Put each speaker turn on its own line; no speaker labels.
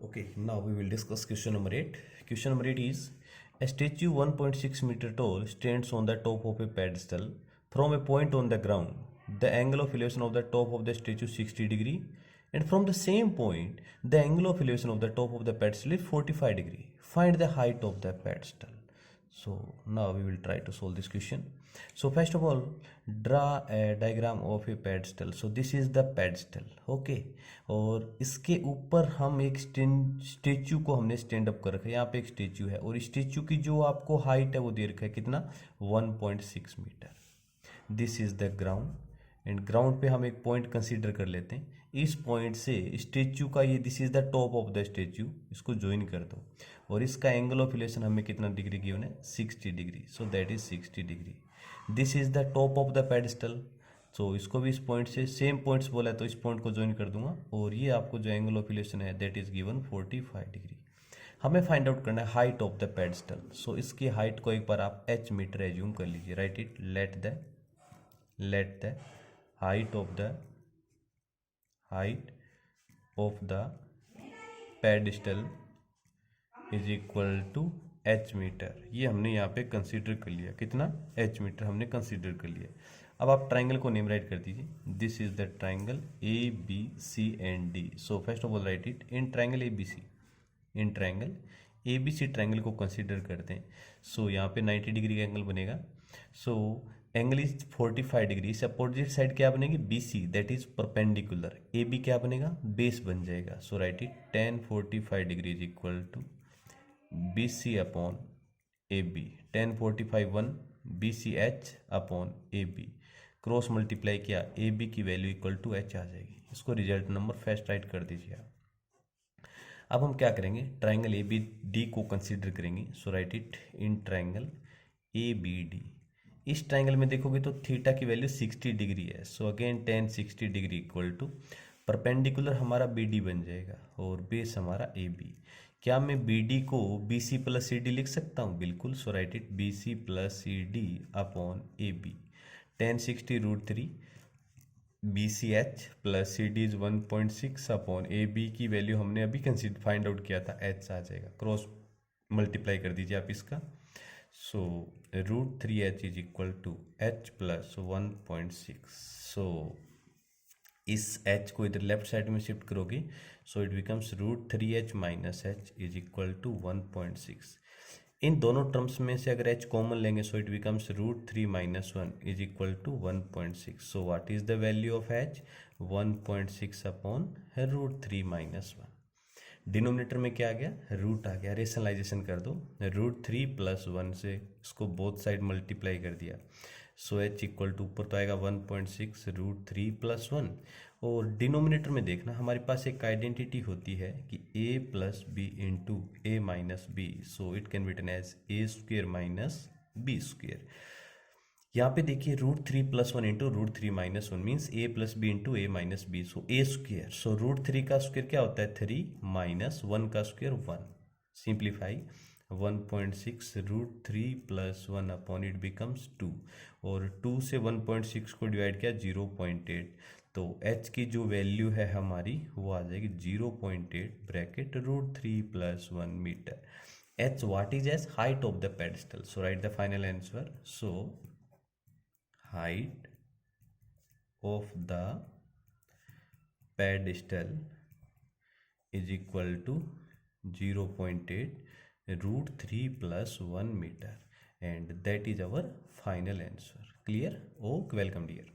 Okay, now we will discuss question number 8. Question number 8 is a statue 1.6 meter tall stands on the top of a pedestal from a point on the ground. The angle of elevation of the top of the statue is 60 degree, and from the same point the angle of elevation of the top of the pedestal is 45 degree. Find the height of the pedestal. So now we will try to solve this question. So first of all, draw a diagram of a pedestal. So this is the pedestal, okay. और इसके ऊपर हम एक statue को हमने stand up कर रखा है। यहाँ पे एक स्टेच्यू है और स्टेच्यू की जो आपको हाइट है वो दे रखा है कितना, 1.6 metre. This is the ground, and ground पे हम एक पॉइंट कंसीडर कर लेते हैं। इस पॉइंट से स्टेच्यू का ये this is the top of the statue, इसको ज्वाइन कर दो और इसका एंगल ऑफ इलेवेशन हमें कितना डिग्री गिवन है, 60 degree. So that is 60 degree. This is the top of the pedestal. So इसको भी इस पॉइंट से सेम पॉइंट्स बोला है तो इस पॉइंट को ज्वाइन कर दूंगा और ये आपको जो एंगल ऑफ इलेवेशन है दैट इज गिवन 45 डिग्री। हमें फाइंड आउट करना है हाइट ऑफ द पेडिस्टल। सो इसकी हाइट को एक बार आप h मीटर एज्यूम कर लीजिए। Write it, let the height of the pedestal is equal to h metre. ये हमने यहाँ पे कंसीडर कर लिया, कितना, h मीटर हमने कंसीडर कर लिया। अब आप ट्राइंगल को नेम राइट कर दीजिए। This is the triangle A B C and D. So first of all write it in triangle A B C. In triangle A B C triangle को consider करते हैं। सो यहाँ पे 90 डिग्री का angle बनेगा। So angle is 45 degree. इस opposite side क्या बनेगी, B C, that is perpendicular. A B क्या बनेगा, बेस बन जाएगा। So right it tan 45 degree is equal to B C upon A B. tan 45 1 B C H upon A B, cross multiply किया, A B की value equal to H आ जाएगी। इसको result number first right कर दीजिए आप। अब हम क्या करेंगे, ट्राइंगल ए बी डी को कंसीडर करेंगे। So right it in triangle A B D. इस ट्राइंगल में देखोगे तो थीटा की वैल्यू 60 डिग्री है। So again tan 60 degree equal to perpendicular हमारा बी डी बन जाएगा और बेस हमारा ए बी। क्या मैं बी डी को B C plus C D लिख सकता हूँ, बिल्कुल। So right it B C plus C D upon A B. tan 60 √3 B C H plus C D is 1.6 upon A B की value हमने अभी कंसीडर फाइंड आउट किया था, H आ जाएगा। क्रॉस मल्टीप्लाई कर दीजिए आप इसका। So √3h is equal to h plus 1.6। So इस h को इधर लेफ्ट साइड में शिफ्ट करोगे, so it becomes √3h minus h is equal to 1.6। इन दोनों टर्म्स में से अगर h कॉमन लेंगे so it becomes √3 minus 1 is equal to 1.6। So what is the value of h, 1.6 upon √3 minus 1। Denominator में क्या आ गया, रूट आ गया। रेशनलाइजेशन कर दो, √3 प्लस 1 से इसको बोथ साइड मल्टीप्लाई कर दिया। सो h इक्वल टू ऊपर तो आएगा 1.6 √3 प्लस 1। और डिनोमिनेटर में देखना हमारे पास एक आइडेंटिटी होती है कि a plus B into A minus B. So it can be written as A square minus B square. यहाँ पे देखिए √3 plus 1 into √3 minus 1 means A plus B into A minus B. So A square. So √3 का square क्या होता है, 3 minus 1 का square 1। Simplify 1.6 √3 plus 1 upon it becomes 2 और 2 से 1.6 को डिवाइड किया 0.8। तो h की जो वैल्यू है हमारी वो आ जाएगी 0.8 bracket √3 plus 1 metre. h what is as height of the pedestal. So write the final answer. So height of the pedestal is equal to 0.8 √3 plus 1 meter, and that is our final answer. Clear? Oh, welcome dear.